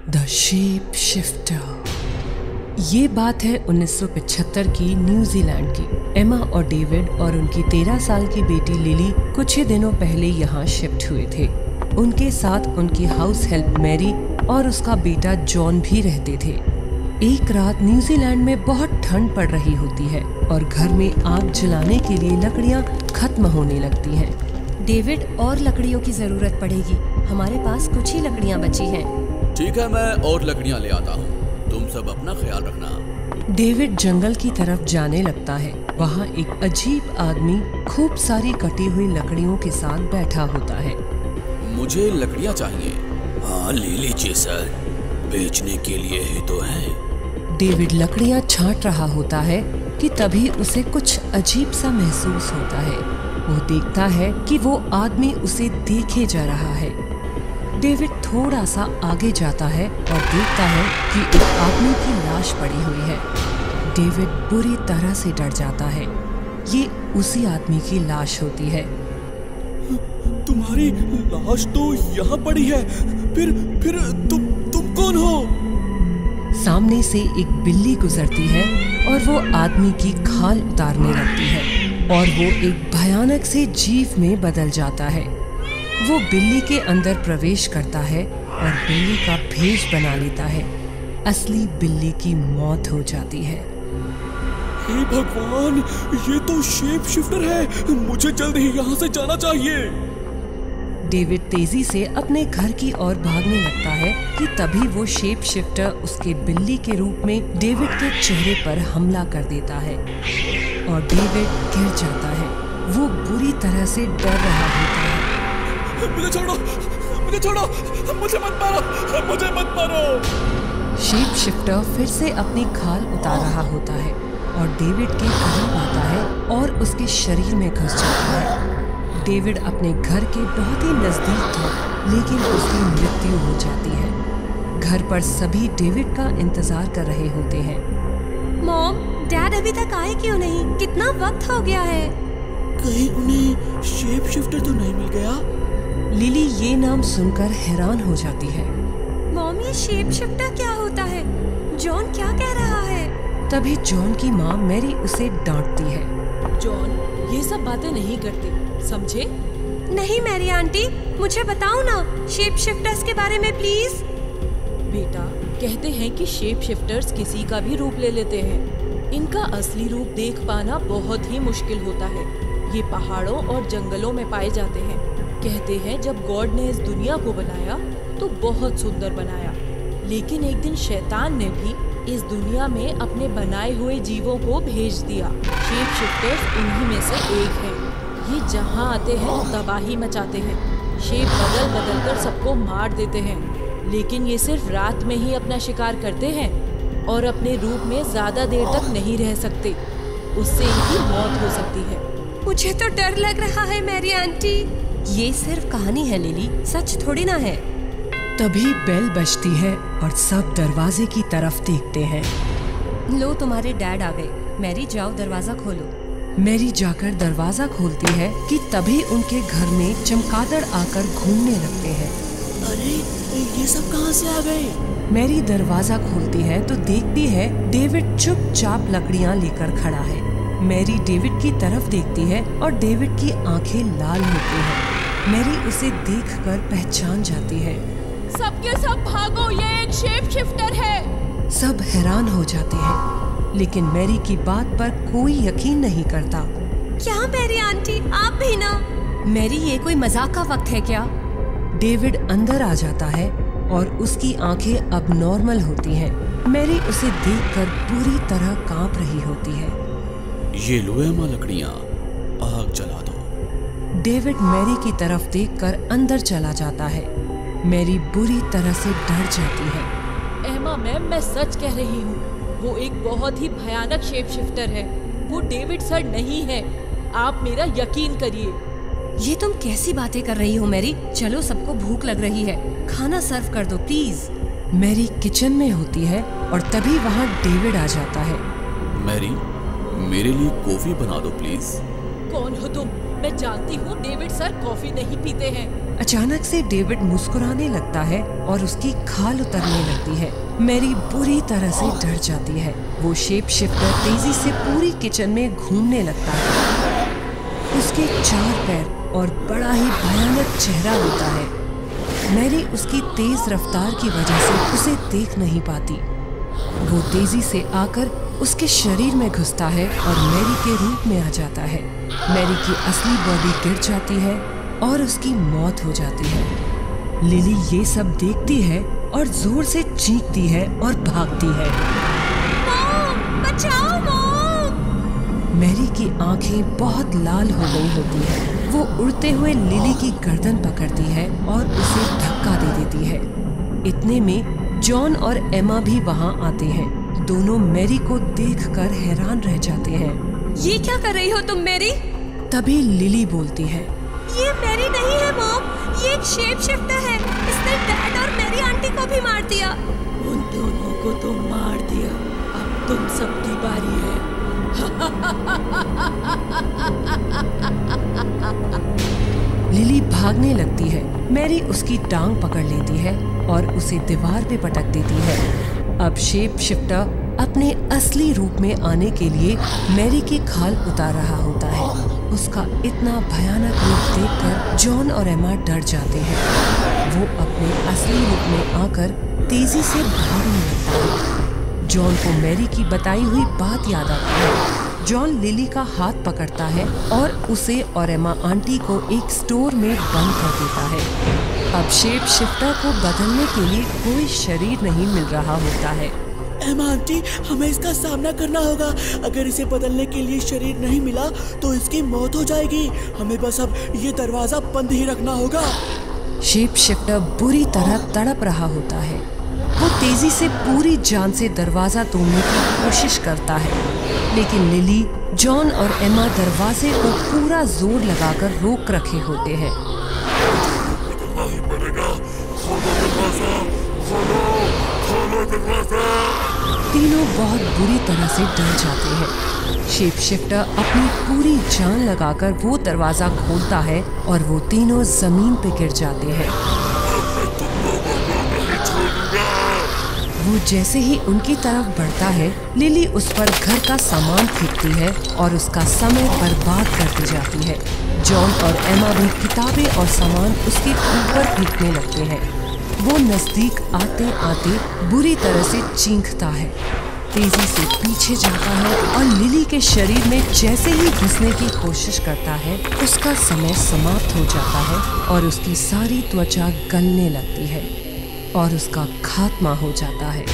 The shape shifter. ये बात है 1975 की न्यूजीलैंड की। एमा और डेविड और उनकी 13 साल की बेटी लिली कुछ ही दिनों पहले यहाँ शिफ्ट हुए थे। उनके साथ उनकी हाउस हेल्प मैरी और उसका बेटा जॉन भी रहते थे। एक रात न्यूजीलैंड में बहुत ठंड पड़ रही होती है और घर में आग जलाने के लिए लकड़ियाँ खत्म होने लगती हैं। डेविड, और लकड़ियों की जरूरत पड़ेगी। हमारे पास कुछ ही लकड़ियाँ बची हैं। ठीक है, मैं और लकड़ियाँ ले आता हूँ। तुम सब अपना ख्याल रखना। डेविड जंगल की तरफ जाने लगता है। वहाँ एक अजीब आदमी खूब सारी कटी हुई लकड़ियों के साथ बैठा होता है। मुझे लकड़ियाँ चाहिए। हाँ, ले लीजिए सर, बेचने के लिए ही तो है। डेविड लकड़ियाँ छांट रहा होता है कि तभी उसे कुछ अजीब सा महसूस होता है। वो देखता है कि वो आदमी उसे देखे जा रहा है। डेविड थोड़ा सा आगे जाता है और देखता है कि एक आदमी की लाश पड़ी हुई है। डेविड बुरी तरह से डर जाता है। ये उसी आदमी की लाश होती है। तुम्हारी लाश तो यहाँ पड़ी है। फिर तुम कौन हो? सामने से एक बिल्ली गुजरती है और वो आदमी की खाल उतारने लगती है और वो एक भयानक से जीव में बदल जाता है। वो बिल्ली के अंदर प्रवेश करता है और बिल्ली का भेष बना लेता है। असली बिल्ली की मौत हो जाती है। हे भगवान, ये तो शेप शिफ्टर है। मुझे जल्द ही यहाँ से जाना चाहिए। डेविड तेजी से अपने घर की ओर भागने लगता है कि तभी वो शेप शिफ्टर उसके बिल्ली के रूप में डेविड के चेहरे पर हमला कर देता है और डेविड गिर जाता है। वो बुरी तरह से डर रहा होता है। मुझे छोड़ो, मुझे मत मारो। शेप शिफ्टर फिर से अपनी खाल उतार रहा होता है और डेविड के करीब आता है और उसके शरीर में घुस जाता है। डेविड अपने घर के बहुत ही नजदीक था, लेकिन उसकी मृत्यु हो जाती है। घर पर सभी डेविड का इंतजार कर रहे होते हैं। मॉम, डैड अभी तक आए क्यों नहीं? कितना वक्त हो गया है। कहीं उन्हें शेप शिफ्टर तो नहीं मिल गया? लिली ये नाम सुनकर हैरान हो जाती है। मॉम, ये शेप शिफ्टर क्या होता है? जॉन क्या कह रहा है? तभी जॉन की माँ मैरी उसे डांटती है। जॉन ये सब बातें नहीं करते, समझे? नहीं मैरी आंटी, मुझे बताओ ना शेप शिफ्टर्स के बारे में प्लीज। बेटा, कहते हैं कि शेप शिफ्टर्स किसी का भी रूप ले लेते हैं। इनका असली रूप देख पाना बहुत ही मुश्किल होता है। ये पहाड़ों और जंगलों में पाए जाते हैं। कहते हैं जब गॉड ने इस दुनिया को बनाया तो बहुत सुंदर बनाया, लेकिन एक दिन शैतान ने भी इस दुनिया में अपने बनाए हुए जीवों को भेज दिया। शेप शिफ्टर्स उन्हीं में से एक है। ये जहाँ आते हैं तबाही मचाते हैं। शेप बदल बदल कर सबको मार देते हैं, लेकिन ये सिर्फ रात में ही अपना शिकार करते हैं और अपने रूप में ज्यादा देर तक नहीं रह सकते। उससे इनकी मौत हो सकती है। मुझे तो डर लग रहा है मैरी आंटी। ये सिर्फ कहानी है लिली, सच थोड़ी ना है। तभी बेल बजती है और सब दरवाजे की तरफ देखते हैं। लो, तुम्हारे डैड आ गए। मैरी, जाओ दरवाजा खोलो। मैरी जाकर दरवाजा खोलती है कि तभी उनके घर में चमगादड़ आकर घूमने लगते हैं। अरे, ये सब कहाँ से आ गए? मैरी दरवाजा खोलती है तो देखती है डेविड चुपचाप लकड़ियाँ लेकर खड़ा है। मैरी डेविड की तरफ देखती है और डेविड की आंखें लाल होती हैं। मैरी उसे देखकर पहचान जाती है। सबके सब भागो, ये एक शेप शिफ्टर है। सब हैरान हो जाते हैं, लेकिन मैरी की बात पर कोई यकीन नहीं करता। क्या मैरी आंटी, आप भी ना? मैरी, ये कोई मजाक का वक्त है क्या? डेविड अंदर आ जाता है और उसकी आंखें अब नॉर्मल होती हैं। मैरी उसे देखकर पूरी तरह कांप रही होती है। ये लो एमा लकड़ियाँ, आग जला दो। डेविड मैरी की तरफ देखकर अंदर चला जाता है। मैरी बुरी तरह से डर जाती है। एमा मैम, मैं सच कह रही हूँ, वो एक बहुत ही भयानक शेप शिफ्टर है। वो डेविड सर नहीं है, आप मेरा यकीन करिए। ये तुम कैसी बातें कर रही हो मैरी? चलो, सबको भूख लग रही है, खाना सर्व कर दो प्लीज। मैरी किचन में होती है और तभी वहाँ डेविड आ जाता है। मैरी, मेरे लिए कॉफी बना दो प्लीज। कौन हो तुम? मैं जानती हूँ डेविड सर कॉफी नहीं पीते हैं। अचानक से डेविड मुस्कुराने लगता है और उसकी खाल उतरने लगती है। मैरी बुरी तरह से डर जाती है। वो शेप शिफ्टर तेजी से पूरी किचन में घूमने लगता है। उसके 4 पैर और बड़ा ही भयानक चेहरा होता है। मैरी उसकी तेज रफ्तार की वजह से उसे देख नहीं पाती। वो तेजी से आकर उसके शरीर में घुसता है और मैरी के रूप में आ जाता है। मैरी की असली बॉडी गिर जाती है और उसकी मौत हो जाती है। लिली ये सब देखती है और जोर से चीखती है और भागती है। मॉम, बचाओ मॉम! मैरी की आंखें बहुत लाल हो गई होती हैं। वो उड़ते हुए लिली की गर्दन पकड़ती है और उसे धक्का दे देती है। इतने में जॉन और एमा भी वहाँ आते हैं। दोनों मैरी को देखकर हैरान रह जाते हैं। ये क्या कर रही हो तुम मैरी? तभी लिली बोलती है, ये मैरी नहीं है मॉम, ये एक शेप शिफ्टर है। इसने डैड और मैरी आंटी को भी मार दिया। उन दोनों को तो मार दिया, अब तुम सबकी बारी है। लिली भागने लगती है। मैरी उसकी टांग पकड़ लेती है और उसे दीवार पे पटक देती है। अब शेप शिफ्टर अपने असली रूप में आने के लिए मैरी की खाल उतार रहा होता है। उसका इतना भयानक रूप देखकर जॉन और एमा डर जाते हैं। वो अपने असली रूप में आकर तेजी से भागने लगता है। जॉन को मैरी की बताई हुई बात याद आती है। जॉन लिली का हाथ पकड़ता है और उसे और एमा आंटी को एक स्टोर में बंद कर देता है। अब शेप शिफ्टर को बदलने के लिए कोई शरीर नहीं मिल रहा होता है। एमा आंटी, हमें इसका सामना करना होगा। अगर इसे बदलने के लिए शरीर नहीं मिला तो इसकी मौत हो जाएगी। हमें बस अब ये दरवाजा बंद ही रखना होगा। शेप शिफ्टर बुरी तरह तड़प रहा होता है। वो तेजी से पूरी जान से दरवाजा तोड़ने की कोशिश करता है, लेकिन लिली, जॉन और एमा दरवाजे को पूरा जोर लगाकर रोक रखे होते हैं। तीनों बहुत बुरी तरह से डर जाते हैं। शेप शिफ्टर अपनी पूरी जान लगाकर वो दरवाजा खोलता है और वो तीनों जमीन पे गिर जाते हैं। वो जैसे ही उनकी तरफ बढ़ता है, लिली उस पर घर का सामान फेंकती है और उसका समय बर्बाद करती जाती है। जॉन और एमा भी किताबें और सामान उसके ऊपर फेंकने लगते हैं। वो नजदीक आते आते बुरी तरह से चीखता है, तेजी से पीछे जाता है और लिली के शरीर में जैसे ही घुसने की कोशिश करता है, उसका समय समाप्त हो जाता है और उसकी सारी त्वचा गलने लगती है और उसका खात्मा हो जाता है।